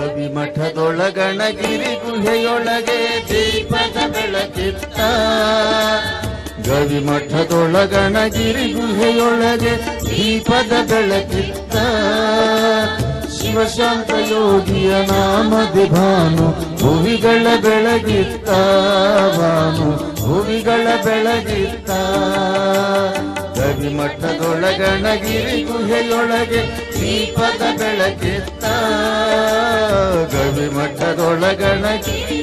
ಗವಿಮಠದೊಳಗಣಗಿರಿ ಗುಹೆಯೊಳಗೆ ದೀಪದ ಬೆಳಕಿತ್ತ. ಗವಿಮಠದೊಳಗಣಗಿರಿ ಗುಹೆಯೊಳಗೆ ದೀಪದ ಬೆಳಕಿತ್ತ. ಶಿವಶಾಂತ ಯೋಗಿಯ ನಾಮದಿ ಭಾನು ಭುವಿಗಳ ಬೆಳಗಿತ್ತ. ಭಾನು ಭುವಿಗಳ ಬೆಳಗಿತ್ತ. ಗವಿಮಠದೊಳಗಣಗಿರಿ ಗುಹೆಯೊಳಗೆ ದೀಪದ ಬೆಳಕಿತ್ತ. ಗವಿಮಠದೊಳಗಣಗಿರಿ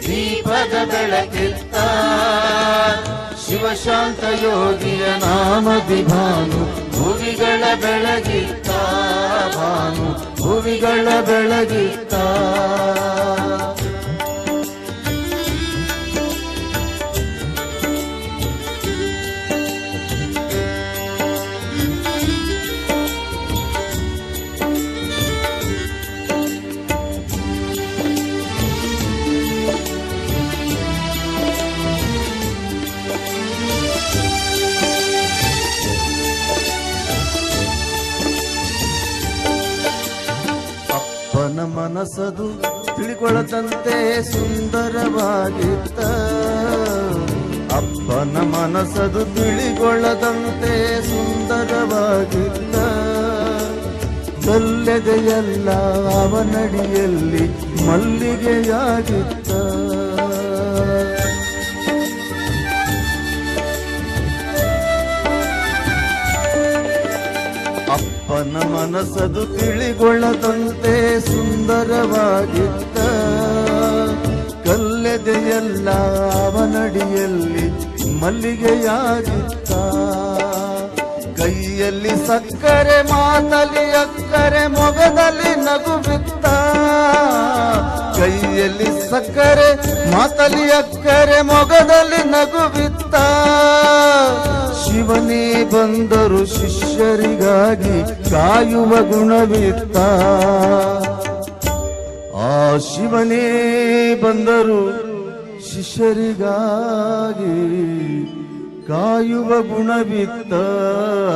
ದೀಪದ ಬೆಳಕಿತ್ತ. ಶಿವಶಾಂತ ಯೋಗಿಯ ನಾಮದಿ ಭಾನು ಭುವಿಗಳ ಬೆಳಗಿತ್ತ. ಭಾನು ಭುವಿಗಳ ಬೆಳಗಿತ್ತ. ಮನಸದು ತಿಳಿಕೊಳ್ಳದಂತೆ ಸುಂದರವಾಗಿತ್ತ. ಅಪ್ಪನ ಮನಸದು ತಿಳಿಕೊಳ್ಳದಂತೆ ಸುಂದರವಾಗಿತ್ತ. ಸಲ್ಲೆದೆಯಲ್ಲ ಅವನಡಿಯಲ್ಲಿ ಮಲ್ಲಿಗೆಯಾಗಿತ್ತ. ಅಪ್ಪನ ಮನಸದು ತಿಳಿಗೊಳ್ಳದಂತೆ ಸುಂದರವಾಗಿತ್ತ. ಕಲ್ಲೆದೆಯಲ್ಲ ಅವನಡಿಯಲ್ಲಿ ಮಲ್ಲಿಗೆಯಾಗಿತ್ತ. ಕೈಯಲ್ಲಿ ಸಕ್ಕರೆ ಮಾತಲಿ ಅಕ್ಕರೆ ಮೊಗದಲ್ಲಿ ನಗುವಿತ್ತ. ಕೈಯಲ್ಲಿ ಸಕ್ಕರೆ ಮಾತಲಿ ಅಕ್ಕರೆ ಮೊಗದಲ್ಲಿ ನಗುವಿತ್ತ. ಶಿವನೇ ಬಂದರು ಶಿಷ್ಯರಿಗಾಗಿ ಕಾಯುವ ಗುಣವಿತ್ತ. ಆ ಶಿವನೇ ಬಂದರು ಶಿಷ್ಯರಿಗಾಗಿ ಕಾಯುವ ಗುಣವಿತ್ತ.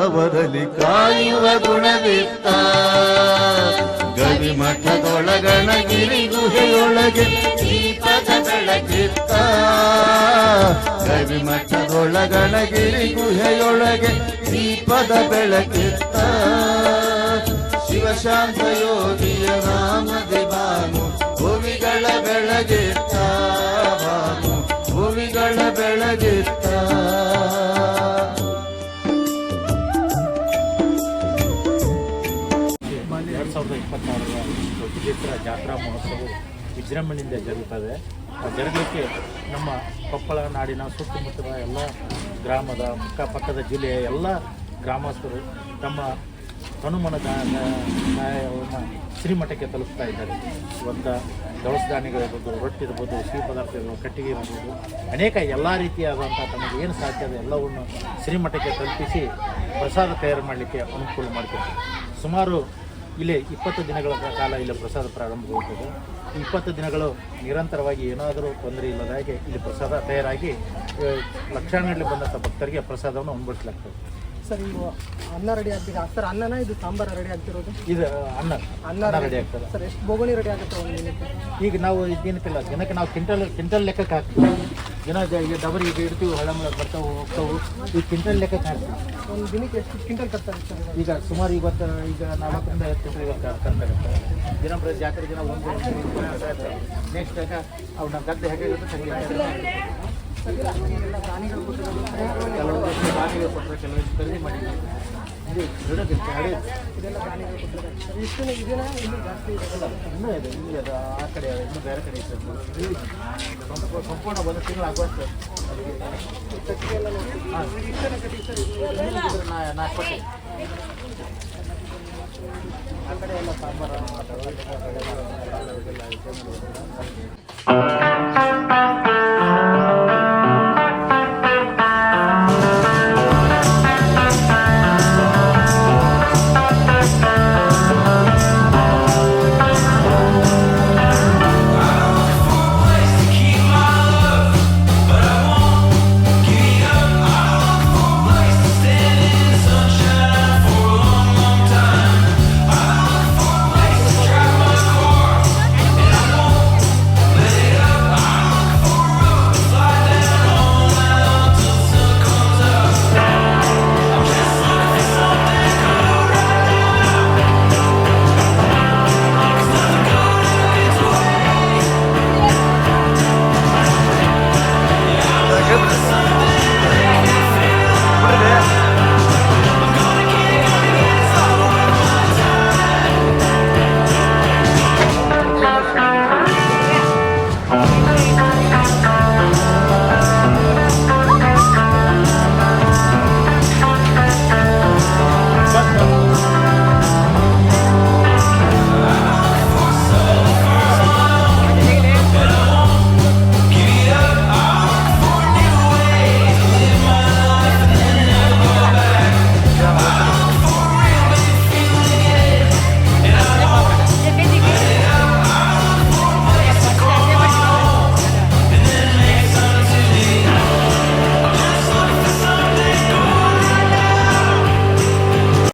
ಅವರಲ್ಲಿ ಕಾಯುವ ಗುಣವಿತ್ತ. ಗವಿಮಠದೊಳಗಣಗಿರಿ ಗುಹೆಯೊಳಗೆ ದೀಪದ ಬೆಳಕಿತ್ತ. ಗವಿಮಠದೊಳಗಣಗಿರಿ ಗುಹೆಯೊಳಗೆ ದೀಪದ ಬೆಳಕಿತ್ತ. ಶಿವಶಾಂತ ಯೋಗಿಯ ನಾಮದಿ ಭಾನು ಭುವಿಗಳ ಬೆಳಗಿತ್ತ. ಭಾನು ಭುವಿಗಳ ಬೆಳಗಿತ್ತ. 2024ರ ದೊಡ್ಡದೇಶ್ವರ ಜಾತ್ರಾ ಮಹೋತ್ಸವ ವಿಜೃಂಭಣೆಯಿಂದ ಜರುಗುತ್ತದೆ. ಜರುಗಲಿಕ್ಕೆ ನಮ್ಮ ಕೊಪ್ಪಳ ನಾಡಿನ ಸುತ್ತಮುತ್ತಲ ಎಲ್ಲ ಗ್ರಾಮದ ಅಕ್ಕಪಕ್ಕದ ಜಿಲ್ಲೆಯ ಎಲ್ಲ ಗ್ರಾಮಸ್ಥರು ತಮ್ಮ ಹನುಮನ ನ್ಯಾಯವನ್ನು ಶ್ರೀಮಠಕ್ಕೆ ತಲುಪ್ತಾ ಇದ್ದಾರೆ. ಇವತ್ತು ದವಸ ಧಾನ್ಯಗಳಿರ್ಬೋದು, ರೊಟ್ಟಿ ಇರ್ಬೋದು, ಸಿಹಿ ಪದಾರ್ಥ ಇರ್ಬೋದು, ಕಟ್ಟಿಗೆ ಇರ್ಬೋದು, ಅನೇಕ ಎಲ್ಲ ರೀತಿಯಾದಂಥ ತಮಗೆ ಏನು ಸಾಧ್ಯ ಇದೆ ಎಲ್ಲವನ್ನು ಶ್ರೀಮಠಕ್ಕೆ ತಲುಪಿಸಿ ಪ್ರಸಾದ ತಯಾರು ಮಾಡಲಿಕ್ಕೆ ಅನುಕೂಲ ಮಾಡಿಕೊಡ್ತಾರೆ. ಸುಮಾರು ಇಲ್ಲಿ 20 ದಿನಗಳ ಕಾಲ ಇಲ್ಲಿ ಪ್ರಸಾದ ಪ್ರಾರಂಭವಾಗುತ್ತದೆ. 20 ದಿನಗಳು ನಿರಂತರವಾಗಿ ಏನಾದರೂ ತೊಂದರೆ ಇಲ್ಲದ ಹಾಗೆ ಇಲ್ಲಿ ಪ್ರಸಾದ ತಯಾರಾಗಿ ಲಕ್ಷಾಂಗಟ್ಟಲೆ ಬಂದಂಥ ಭಕ್ತರಿಗೆ ಪ್ರಸಾದವನ್ನು ಉಣಬಡಿಸಲಾಗ್ತದೆ. ಸರ್, ಈಗ ಅನ್ನ ರೆಡಿ ಆಗ್ತಿದೆ ಸರ್. ಅನ್ನನ ಇದು ಸಾಂಬಾರು ರೆಡಿ ಆಗ್ತಿರೋದು? ಇದು ಅನ್ನ ರೆಡಿ ಆಗ್ತದೆ ಸರ್. ಎಷ್ಟು ಬೋಗಣಿ ರೆಡಿ ಆಗುತ್ತೆ ಒಂದು ದಿನಕ್ಕೆ? ಈಗ ನಾವು ದಿನಕ್ಕಿಲ್ಲ, ದಿನಕ್ಕೆ ನಾವು ಕ್ವಿಂಟಲ್ ಲೆಕ್ಕಕ್ಕೆ ಹಾಕ್ತೀವಿ. ದಿನ ಈಗ ಡಬರಿ ಈಗ ಇಡ್ತೀವಿ, ಹಳ ಬರ್ತಾವೆ ಹೋಗ್ತಾವೆ, ಈಗ ಕ್ವಿಂಟಲ್ ಲೆಕ್ಕಕ್ಕೆ ಹಾಕ್ತೀವಿ. ಒಂದು ದಿನಕ್ಕೆ ಎಷ್ಟು ಕ್ವಿಂಟಲ್ ಕಟ್ತಾರೆ ಸರ್? ಈಗ ಸುಮಾರು ಇವತ್ತು ಈಗ 40ರಿಂದ 50 ಕ್ವಿಂಟಲ್ ಇವತ್ತು ಕರ್ತಾಗುತ್ತೆ. ದಿನ ಜಾತ್ರೆ ದಿನ ಒಂದು ನೆಕ್ಸ್ಟ್ ಅವ್ನ ಗದ್ದೆ ಹೇಗಿರುತ್ತೆ ಕೆಲವೊಂದು ದಾನಿಗಳು ಕೊಟ್ಟರೆ ಕೆಲವೊಂದು ಖರೀದಿ ಮಾಡಿ ಇದೆಲ್ಲ ದಾನಿಗಳು ಕೊಟ್ಟಿದ್ದಾರೆ ಸರ್. ಇಷ್ಟು ಇದೆಯಾ ಇನ್ನೂ ಜಾಸ್ತಿ ಇರೋಲ್ಲ? ಇನ್ನೂ ಇದೆ, ಇಲ್ಲಿ ಅದು ಆ ಕಡೆ ಇನ್ನೂ ಬೇರೆ ಕಡೆ ಇದೆ. ಸಂಪೂರ್ಣ ಒಂದು ತಿಂಗಳು ಆಗುವಷ್ಟು ಕಟ್ಟಿಗೆ ಎಲ್ಲ ಹಾಂ 4 ಪಟ್ಟಿ ಆ ಕಡೆ ಎಲ್ಲ ಸಾಂಬಾರು